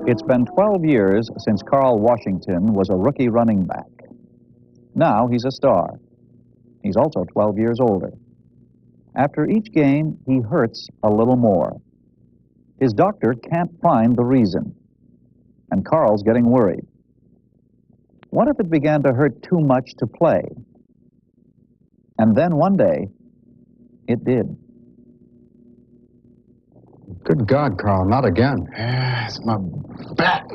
It's been 12 years since Carl Washington was a rookie running back. Now he's a star. He's also 12 years older. After each game, he hurts a little more. His doctor can't find the reason, and Carl's getting worried. What if it began to hurt too much to play? And then one day, it did. Good God, Carl, not again. It's my back.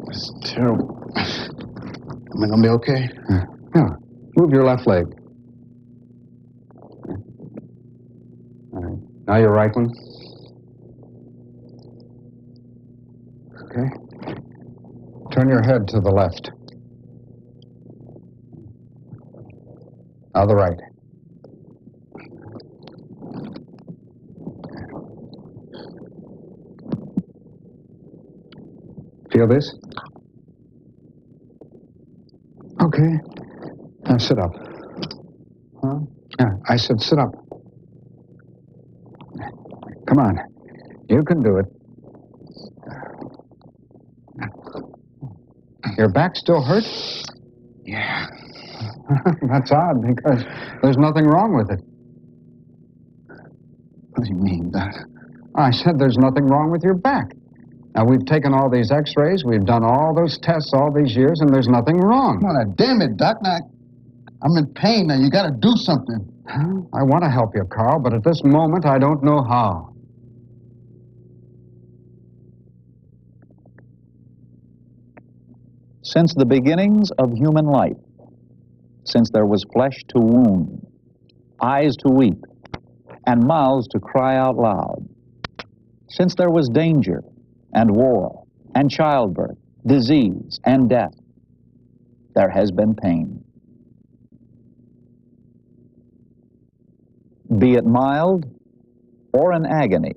It's terrible. Am I gonna be okay? Yeah. Move your left leg. All right. Now your right one. Okay. Turn your head to the left. Now the right. Feel this? Okay. Now sit up. Huh? Yeah, I said sit up. Come on. You can do it. Your back still hurt? Yeah. That's odd, because there's nothing wrong with it. What do you mean, Doc? I said there's nothing wrong with your back. Now, we've taken all these x-rays, we've done all those tests all these years, and there's nothing wrong. Come on, damn it, Doc. Now, I'm in pain now. You gotta do something. I want to help you, Carl, but at this moment, I don't know how. Since the beginnings of human life, since there was flesh to wound, eyes to weep, and mouths to cry out loud, since there was danger and war and childbirth, disease and death, there has been pain. Be it mild or an agony,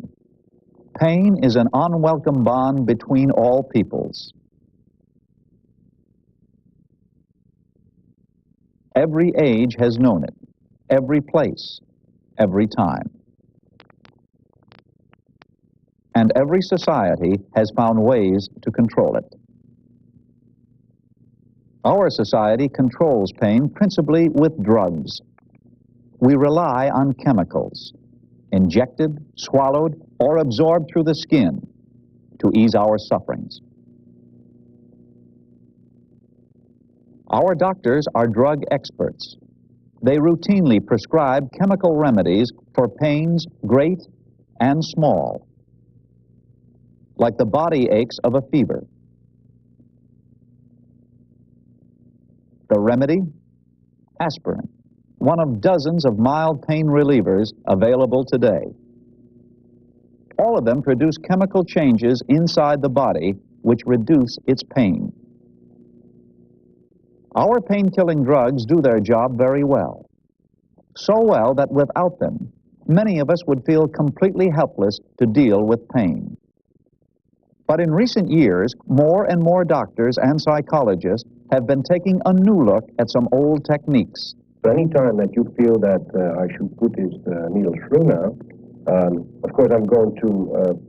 pain is an unwelcome bond between all peoples. Every age has known it, every place, every time. And every society has found ways to control it. Our society controls pain principally with drugs. We rely on chemicals, injected, swallowed, or absorbed through the skin to ease our sufferings. Our doctors are drug experts. They routinely prescribe chemical remedies for pains great and small, like the body aches of a fever. The remedy? Aspirin, one of dozens of mild pain relievers available today. All of them produce chemical changes inside the body which reduce its pain. Our pain-killing drugs do their job very well. So well that without them, many of us would feel completely helpless to deal with pain. But in recent years, more and more doctors and psychologists have been taking a new look at some old techniques. Any time that you feel that I should put this needle through now, of course I'm going to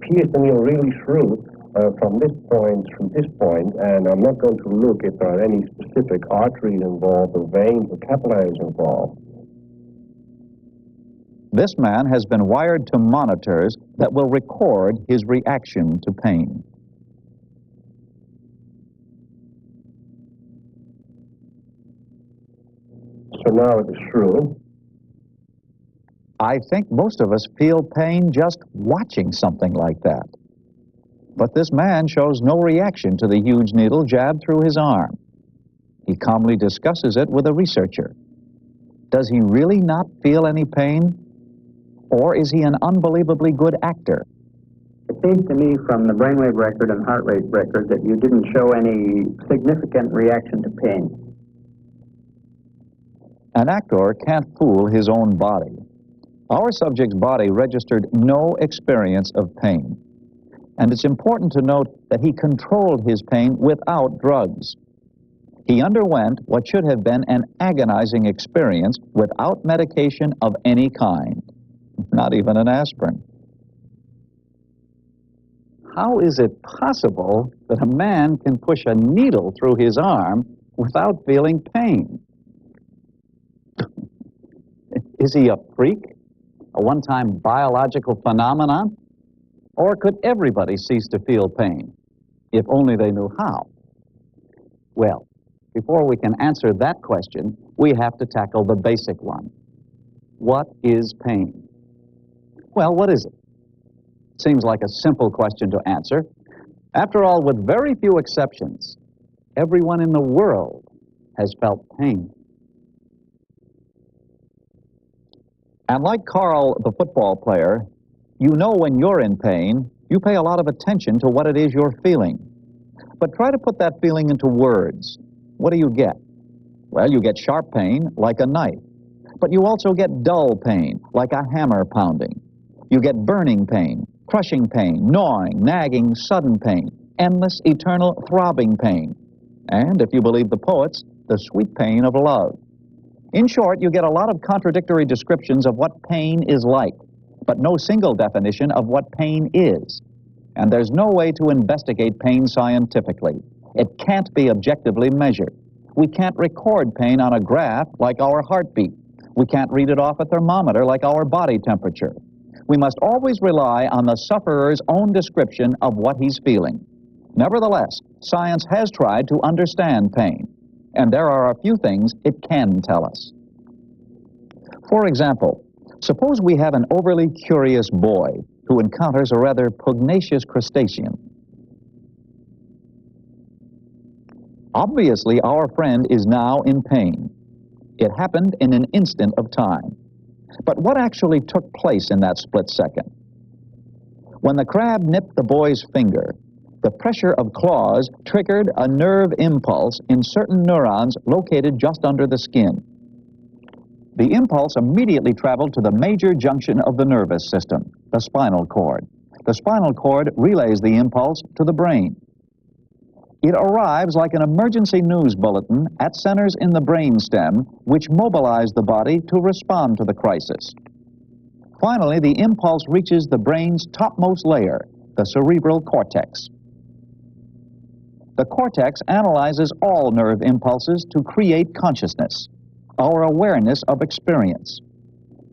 pierce the needle really through from this point through this point, and I'm not going to look if there are any specific arteries involved or veins or capillaries involved. This man has been wired to monitors that will record his reaction to pain. So now it is through. I think most of us feel pain just watching something like that. But this man shows no reaction to the huge needle jabbed through his arm. He calmly discusses it with a researcher. Does he really not feel any pain? Or is he an unbelievably good actor? It seems to me from the brainwave record and heart rate record that you didn't show any significant reaction to pain. An actor can't fool his own body. Our subject's body registered no experience of pain. And it's important to note that he controlled his pain without drugs. He underwent what should have been an agonizing experience without medication of any kind, not even an aspirin. How is it possible that a man can push a needle through his arm without feeling pain? Is he a freak? A one-time biological phenomenon? Or could everybody cease to feel pain, if only they knew how? Well, before we can answer that question, we have to tackle the basic one. What is pain? Well, what is it? Seems like a simple question to answer. After all, with very few exceptions, everyone in the world has felt pain. And like Carl, the football player, you know when you're in pain, you pay a lot of attention to what it is you're feeling. But try to put that feeling into words. What do you get? Well, you get sharp pain, like a knife. But you also get dull pain, like a hammer pounding. You get burning pain, crushing pain, gnawing, nagging, sudden pain, endless, eternal, throbbing pain. And, if you believe the poets, the sweet pain of love. In short, you get a lot of contradictory descriptions of what pain is like, but no single definition of what pain is. And there's no way to investigate pain scientifically. It can't be objectively measured. We can't record pain on a graph like our heartbeat. We can't read it off a thermometer like our body temperature. We must always rely on the sufferer's own description of what he's feeling. Nevertheless, science has tried to understand pain, and there are a few things it can tell us. For example, suppose we have an overly curious boy who encounters a rather pugnacious crustacean. Obviously, our friend is now in pain. It happened in an instant of time. But what actually took place in that split second? When the crab nipped the boy's finger, the pressure of claws triggered a nerve impulse in certain neurons located just under the skin. The impulse immediately traveled to the major junction of the nervous system, the spinal cord. The spinal cord relays the impulse to the brain. It arrives like an emergency news bulletin at centers in the brainstem, which mobilize the body to respond to the crisis. Finally, the impulse reaches the brain's topmost layer, the cerebral cortex. The cortex analyzes all nerve impulses to create consciousness, our awareness of experience.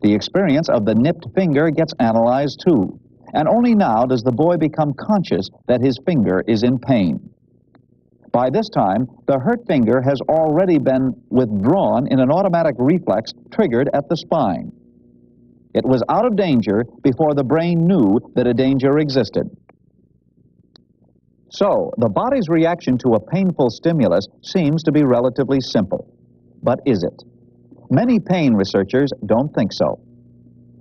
The experience of the nipped finger gets analyzed too, and only now does the boy become conscious that his finger is in pain. By this time, the hurt finger has already been withdrawn in an automatic reflex triggered at the spine. It was out of danger before the brain knew that a danger existed. So, the body's reaction to a painful stimulus seems to be relatively simple. But is it? Many pain researchers don't think so.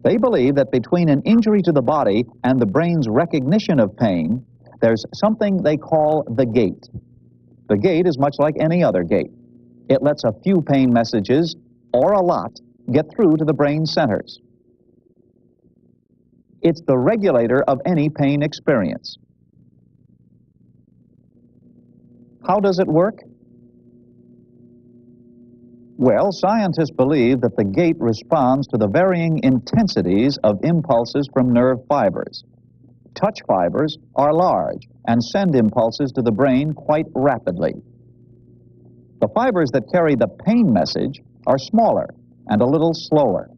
They believe that between an injury to the body and the brain's recognition of pain, there's something they call the gate. The gate is much like any other gate. It lets a few pain messages, or a lot, get through to the brain centers. It's the regulator of any pain experience. How does it work? Well, scientists believe that the gate responds to the varying intensities of impulses from nerve fibers. Touch fibers are large and send impulses to the brain quite rapidly. The fibers that carry the pain message are smaller and a little slower.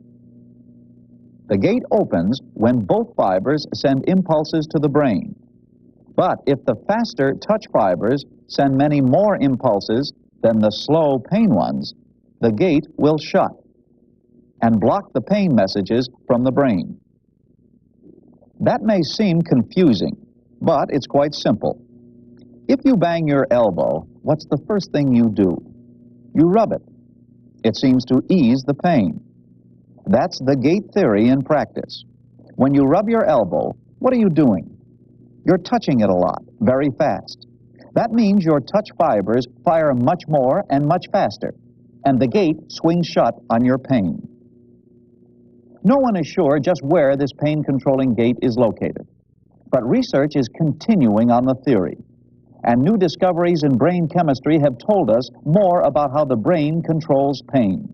The gate opens when both fibers send impulses to the brain. But if the faster touch fibers send many more impulses than the slow pain ones, the gate will shut and block the pain messages from the brain. That may seem confusing, but it's quite simple. If you bang your elbow, what's the first thing you do? You rub it. It seems to ease the pain. That's the gate theory in practice. When you rub your elbow, what are you doing? You're touching it a lot, very fast. That means your touch fibers fire much more and much faster, and the gate swings shut on your pain. No one is sure just where this pain-controlling gate is located, but research is continuing on the theory, and new discoveries in brain chemistry have told us more about how the brain controls pain.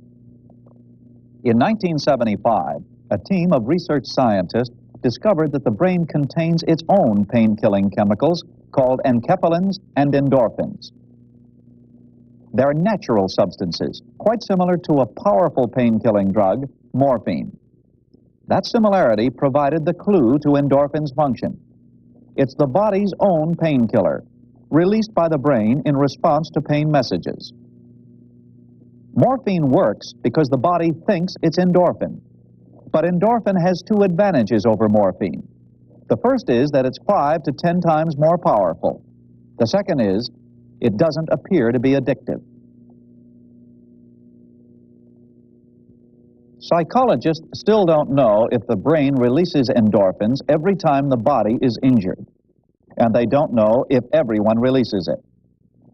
In 1975, a team of research scientists discovered that the brain contains its own pain-killing chemicals called enkephalins and endorphins. They're natural substances, quite similar to a powerful pain-killing drug, morphine. That similarity provided the clue to endorphins' function. It's the body's own painkiller, released by the brain in response to pain messages. Morphine works because the body thinks it's endorphin. But endorphin has two advantages over morphine. The first is that it's 5 to 10 times more powerful. The second is it doesn't appear to be addictive. Psychologists still don't know if the brain releases endorphins every time the body is injured. And they don't know if everyone releases it.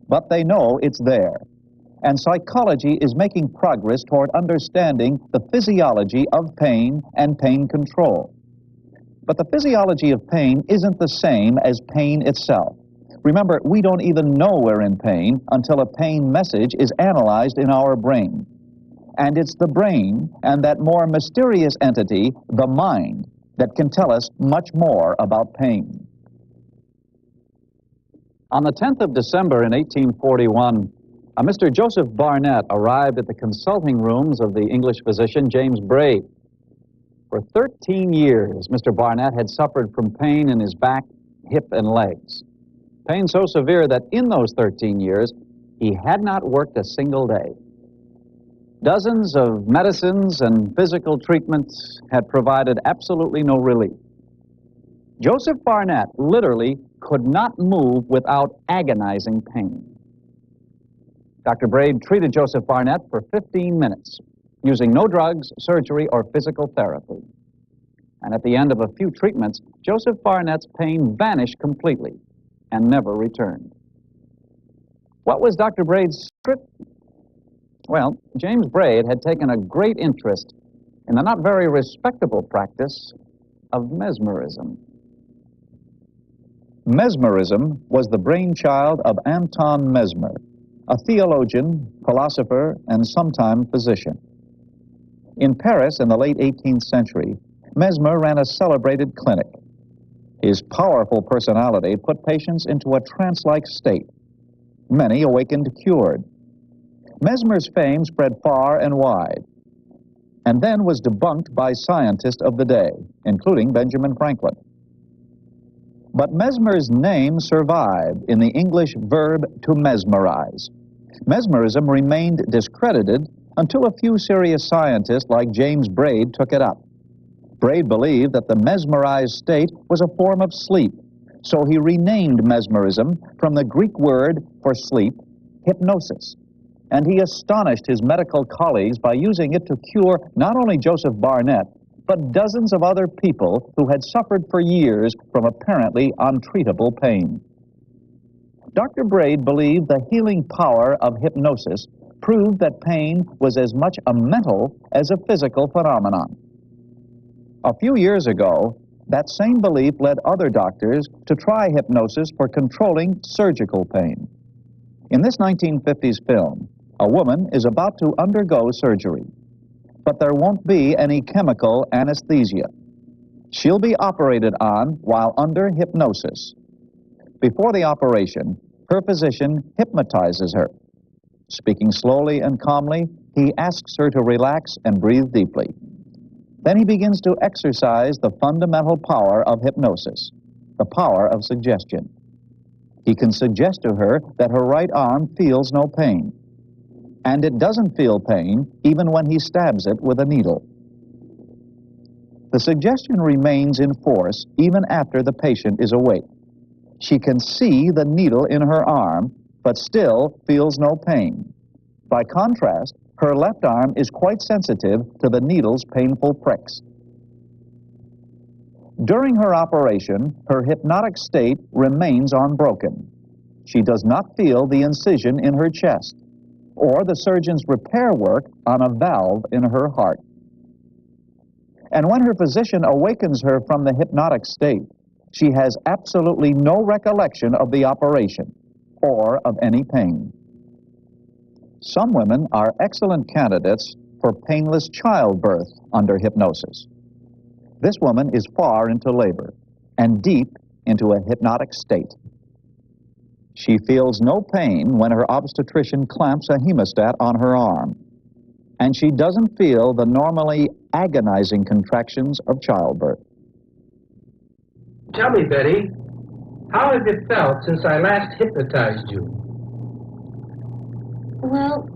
But they know it's there. And psychology is making progress toward understanding the physiology of pain and pain control. But the physiology of pain isn't the same as pain itself. Remember, we don't even know we're in pain until a pain message is analyzed in our brain. And it's the brain and that more mysterious entity, the mind, that can tell us much more about pain. On the 10th of December in 1841, a Mr. Joseph Barnett arrived at the consulting rooms of the English physician James Braid. For 13 years, Mr. Barnett had suffered from pain in his back, hip, and legs. Pain so severe that in those 13 years, he had not worked a single day. Dozens of medicines and physical treatments had provided absolutely no relief. Joseph Barnett literally could not move without agonizing pain. Dr. Braid treated Joseph Barnett for 15 minutes, using no drugs, surgery, or physical therapy. And at the end of a few treatments, Joseph Barnett's pain vanished completely and never returned. What was Dr. Braid's secret? Well, James Braid had taken a great interest in the not very respectable practice of mesmerism. Mesmerism was the brainchild of Anton Mesmer, a theologian, philosopher, and sometime physician. In Paris in the late 18th century, Mesmer ran a celebrated clinic. His powerful personality put patients into a trance-like state. Many awakened cured. Mesmer's fame spread far and wide, and then was debunked by scientists of the day, including Benjamin Franklin. But Mesmer's name survived in the English verb to mesmerize. Mesmerism remained discredited until a few serious scientists like James Braid took it up. Braid believed that the mesmerized state was a form of sleep, so he renamed mesmerism from the Greek word for sleep, hypnosis. And he astonished his medical colleagues by using it to cure not only Joseph Barnett, but dozens of other people who had suffered for years from apparently untreatable pain. Dr. Braid believed the healing power of hypnosis proved that pain was as much a mental as a physical phenomenon. A few years ago, that same belief led other doctors to try hypnosis for controlling surgical pain. In this 1950s film, a woman is about to undergo surgery, but there won't be any chemical anesthesia. She'll be operated on while under hypnosis. Before the operation, her physician hypnotizes her. Speaking slowly and calmly, he asks her to relax and breathe deeply. Then he begins to exercise the fundamental power of hypnosis, the power of suggestion. He can suggest to her that her right arm feels no pain, and it doesn't feel pain even when he stabs it with a needle. The suggestion remains in force even after the patient is awake. She can see the needle in her arm, but still feels no pain. By contrast, her left arm is quite sensitive to the needle's painful pricks. During her operation, her hypnotic state remains unbroken. She does not feel the incision in her chest or the surgeon's repair work on a valve in her heart. And when her physician awakens her from the hypnotic state, she has absolutely no recollection of the operation or of any pain. Some women are excellent candidates for painless childbirth under hypnosis. This woman is far into labor and deep into a hypnotic state. She feels no pain when her obstetrician clamps a hemostat on her arm, and she doesn't feel the normally agonizing contractions of childbirth. Tell me, Betty, how has it felt since I last hypnotized you? Well,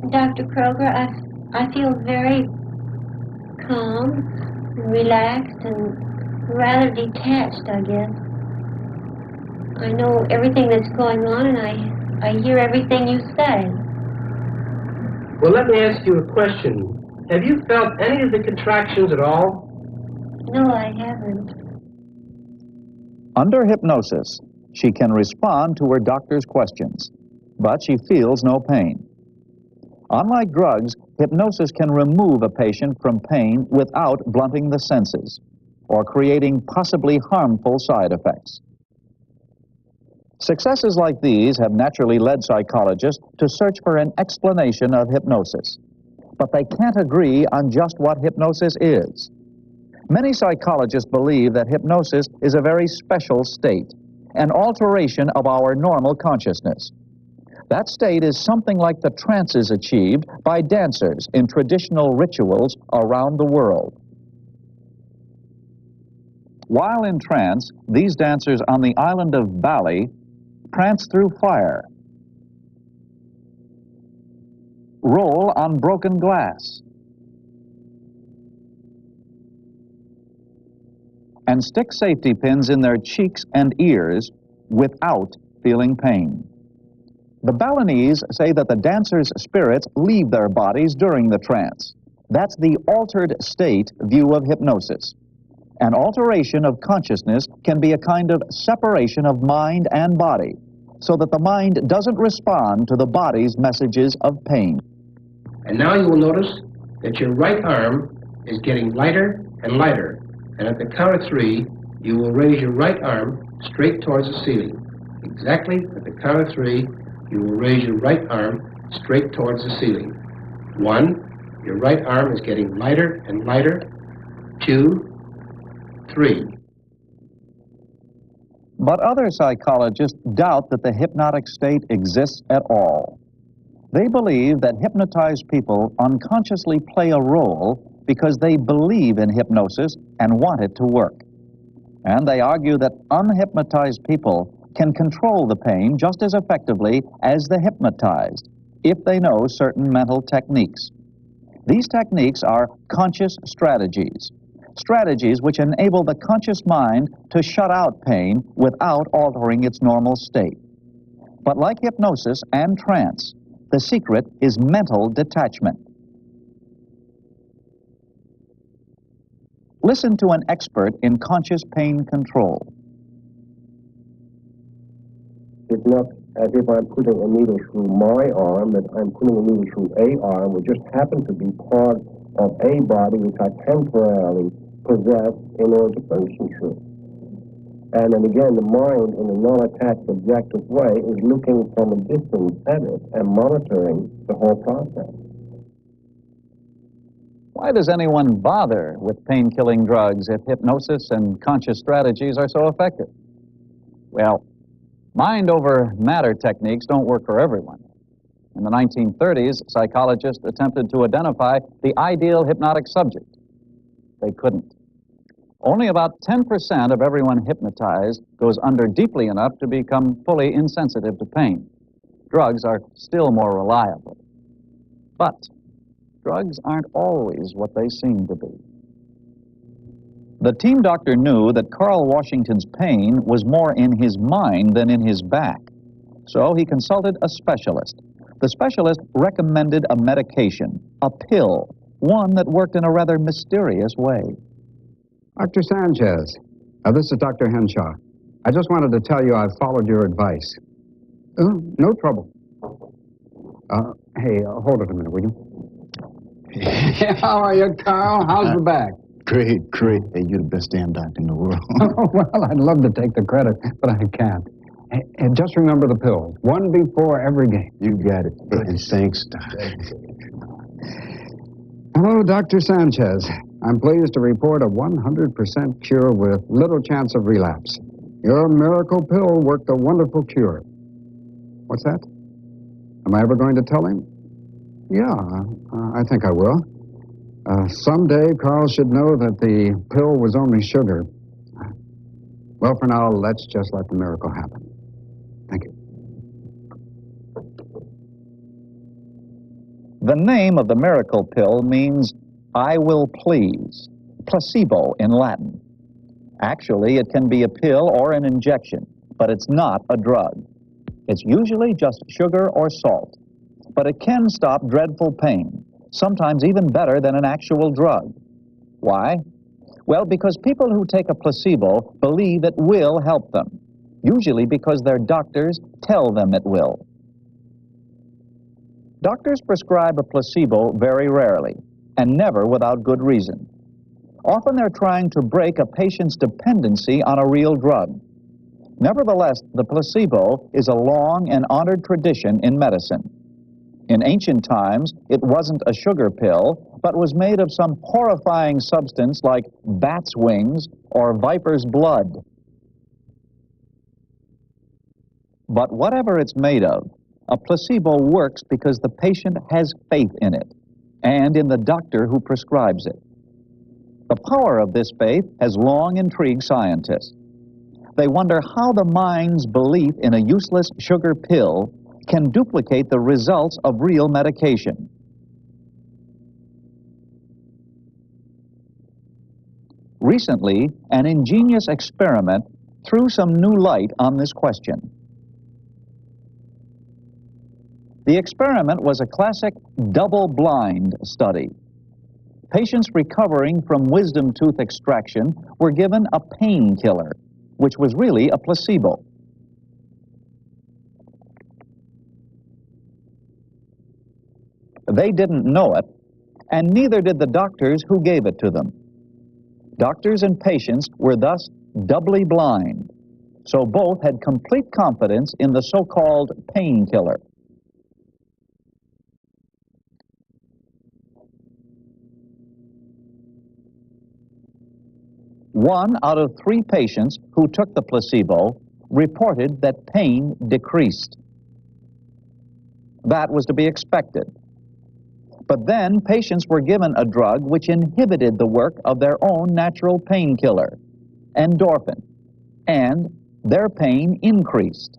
Dr. Kroger, I feel very calm, relaxed, and rather detached, I guess. I know everything that's going on, and I hear everything you say. Well, let me ask you a question. Have you felt any of the contractions at all? No, I haven't. Under hypnosis, she can respond to her doctor's questions, but she feels no pain. Unlike drugs, hypnosis can remove a patient from pain without blunting the senses or creating possibly harmful side effects. Successes like these have naturally led psychologists to search for an explanation of hypnosis, but they can't agree on just what hypnosis is. Many psychologists believe that hypnosis is a very special state, an alteration of our normal consciousness. That state is something like the trances achieved by dancers in traditional rituals around the world. While in trance, these dancers on the island of Bali prance through fire, roll on broken glass, and stick safety pins in their cheeks and ears without feeling pain. The Balinese say that the dancers' spirits leave their bodies during the trance. That's the altered state view of hypnosis. An alteration of consciousness can be a kind of separation of mind and body, so that the mind doesn't respond to the body's messages of pain. And now you will notice that your right arm is getting lighter and lighter. And at the count of 3, you will raise your right arm straight towards the ceiling. Exactly at the count of 3, you will raise your right arm straight towards the ceiling. 1, your right arm is getting lighter and lighter. 2, 3. But other psychologists doubt that the hypnotic state exists at all. They believe that hypnotized people unconsciously play a role because they believe in hypnosis and want it to work. And they argue that unhypnotized people can control the pain just as effectively as the hypnotized if they know certain mental techniques. These techniques are conscious strategies, strategies which enable the conscious mind to shut out pain without altering its normal state. But like hypnosis and trance, the secret is mental detachment. Listen to an expert in conscious pain control. It's not as if I'm putting a needle through my arm, but I'm putting a needle through a arm, which just happens to be part of a body which I temporarily possess in order to function through. And then again, the mind, in a non-attached, objective way, is looking from a distance at it and monitoring the whole process. Why does anyone bother with pain-killing drugs if hypnosis and conscious strategies are so effective? Well, mind-over-matter techniques don't work for everyone. In the 1930s, psychologists attempted to identify the ideal hypnotic subject. They couldn't. Only about 10% of everyone hypnotized goes under deeply enough to become fully insensitive to pain. Drugs are still more reliable. But drugs aren't always what they seem to be. The team doctor knew that Carl Washington's pain was more in his mind than in his back. So he consulted a specialist. The specialist recommended a medication, a pill, one that worked in a rather mysterious way. Dr. Sanchez, this is Dr. Henshaw. I just wanted to tell you I've followed your advice. No trouble. Hey, hold it a minute, will you? How are you, Carl? How's the back? Great. Hey, you're the best damn doctor in the world. Well, I'd love to take the credit, but I can't. Hey, just remember the pills. One before every game. You got it. And thanks, Doc. Hello, Dr. Sanchez. I'm pleased to report a 100% cure with little chance of relapse. Your miracle pill worked a wonderful cure. What's that? Am I ever going to tell him? Yeah, I think I will. Someday, Carl should know that the pill was only sugar. Well, for now, let's just let the miracle happen. Thank you. The name of the miracle pill means I will please, placebo in Latin. Actually, it can be a pill or an injection, but it's not a drug. It's usually just sugar or salt, but it can stop dreadful pain, sometimes even better than an actual drug. Why? Well, because people who take a placebo believe it will help them, usually because their doctors tell them it will. Doctors prescribe a placebo very rarely, and never without good reason. Often they're trying to break a patient's dependency on a real drug. Nevertheless, the placebo is a long and honored tradition in medicine. In ancient times, it wasn't a sugar pill, but was made of some horrifying substance like bat's wings or viper's blood. But whatever it's made of, a placebo works because the patient has faith in it and in the doctor who prescribes it. The power of this faith has long intrigued scientists. They wonder how the mind's belief in a useless sugar pill can duplicate the results of real medication. Recently, an ingenious experiment threw some new light on this question. The experiment was a classic double-blind study. Patients recovering from wisdom tooth extraction were given a painkiller, which was really a placebo. They didn't know it, and neither did the doctors who gave it to them. Doctors and patients were thus doubly blind, so both had complete confidence in the so-called painkiller. One out of 3 patients who took the placebo reported that pain decreased. That was to be expected. But then patients were given a drug which inhibited the work of their own natural painkiller, endorphin, and their pain increased.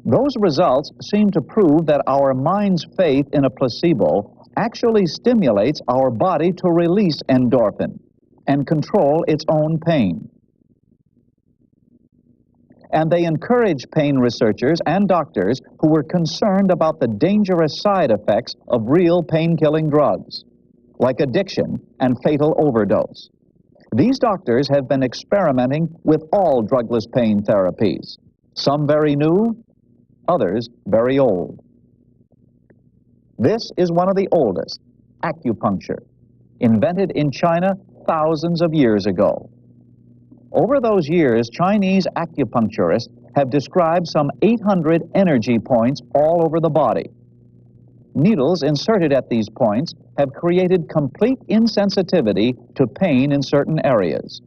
Those results seem to prove that our mind's faith in a placebo actually stimulates our body to release endorphin and control its own pain. And they encourage pain researchers and doctors who were concerned about the dangerous side effects of real pain-killing drugs, like addiction and fatal overdose. These doctors have been experimenting with all drugless pain therapies, some very new, others very old. This is one of the oldest, acupuncture, invented in China thousands of years ago. Over those years, Chinese acupuncturists have described some 800 energy points all over the body. Needles inserted at these points have created complete insensitivity to pain in certain areas.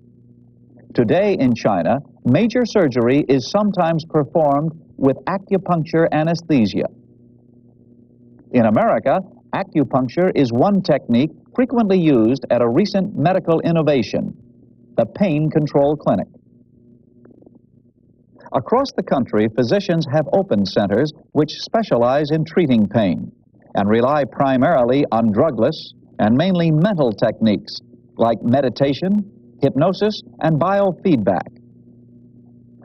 Today in China, major surgery is sometimes performed with acupuncture anesthesia. In America, acupuncture is one technique frequently used at a recent medical innovation, the pain control clinic. Across the country, physicians have opened centers which specialize in treating pain and rely primarily on drugless and mainly mental techniques like meditation, hypnosis, and biofeedback.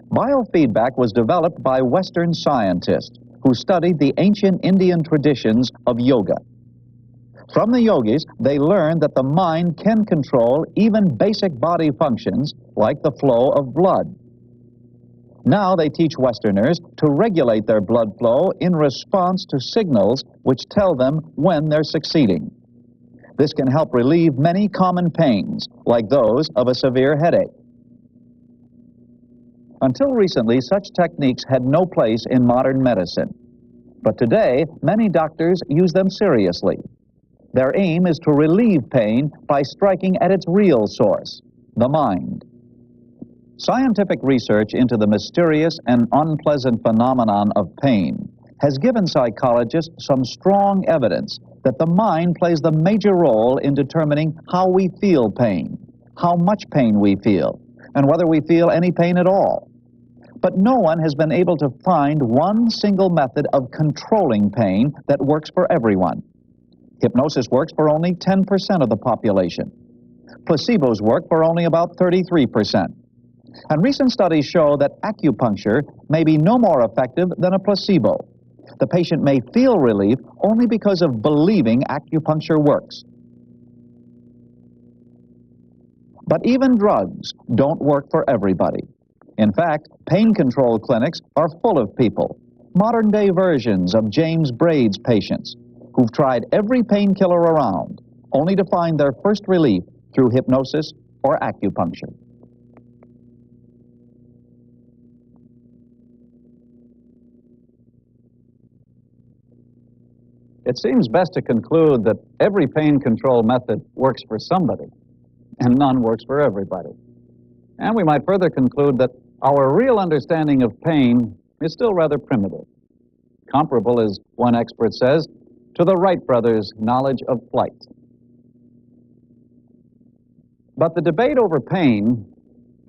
Biofeedback was developed by Western scientists who studied the ancient Indian traditions of yoga. From the yogis, they learned that the mind can control even basic body functions like the flow of blood. Now they teach Westerners to regulate their blood flow in response to signals which tell them when they're succeeding. This can help relieve many common pains, like those of a severe headache. Until recently, such techniques had no place in modern medicine. But today, many doctors use them seriously. Their aim is to relieve pain by striking at its real source, the mind. Scientific research into the mysterious and unpleasant phenomenon of pain has given psychologists some strong evidence that the mind plays the major role in determining how we feel pain, how much pain we feel, and whether we feel any pain at all. But no one has been able to find one single method of controlling pain that works for everyone. Hypnosis works for only 10% of the population. Placebos work for only about 33%. And recent studies show that acupuncture may be no more effective than a placebo. The patient may feel relief only because of believing acupuncture works. But even drugs don't work for everybody. In fact, pain control clinics are full of people, modern-day versions of James Braid's patients, who've tried every painkiller around, only to find their first relief through hypnosis or acupuncture. It seems best to conclude that every pain control method works for somebody, and none works for everybody. And we might further conclude that our real understanding of pain is still rather primitive, comparable, as one expert says, to the Wright brothers' knowledge of flight. But the debate over pain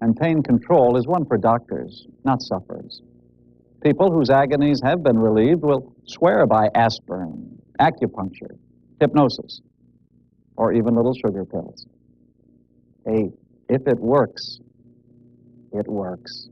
and pain control is one for doctors, not sufferers. People whose agonies have been relieved will swear by aspirin, acupuncture, hypnosis, or even little sugar pills. Hey, if it works, it works.